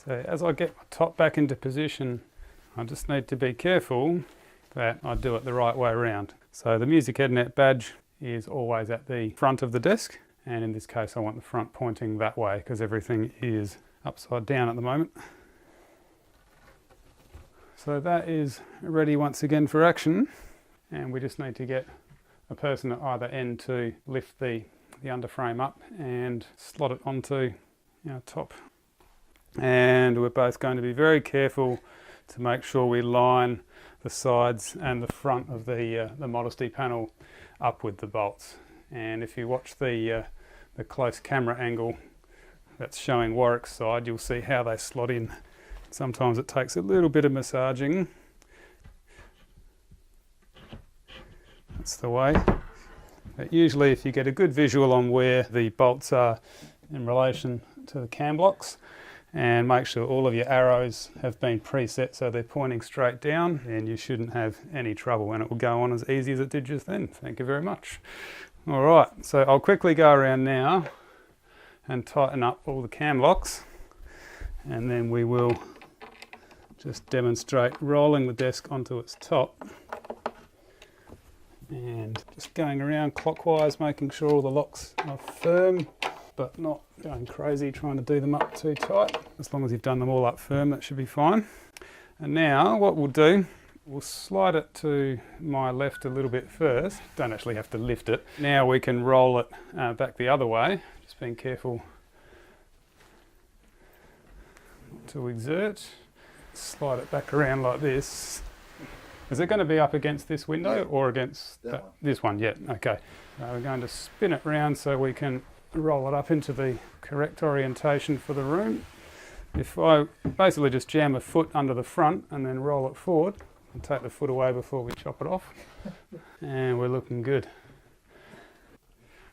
So as I get my top back into position, I just need to be careful that I do it the right way around. So the music headnet badge is always at the front of the desk, and in this case I want the front pointing that way because everything is upside down at the moment. So that is ready once again for action, and we just need to get a person at either end to lift the underframe up and slot it onto our top. And we're both going to be very careful to make sure we line the sides and the front of the modesty panel up with the bolts. And if you watch the close camera angle that's showing Warwick's side, you'll see how they slot in. Sometimes it takes a little bit of massaging. That's the way. But usually if you get a good visual on where the bolts are in relation to the cam blocks, and make sure all of your arrows have been preset so they're pointing straight down, and you shouldn't have any trouble, and it will go on as easy as it did just then. Thank you very much. All right, so I'll quickly go around now and tighten up all the cam locks, and then we will just demonstrate rolling the desk onto its top and just going around clockwise, making sure all the locks are firm but not going crazy trying to do them up too tight. As long as you've done them all up firm, that should be fine. And now what we'll do, we'll slide it to my left a little bit first. Don't actually have to lift it. Now we can roll it back the other way, just being careful not to exert. Slide it back around like this. Is it going to be up against this window or against this one? Yeah, okay. We're going to spin it round so we can roll it up into the correct orientation for the room. If I basically just jam a foot under the front and then roll it forward and take the foot away before we chop it off, and we're looking good.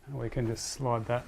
And we can just slide that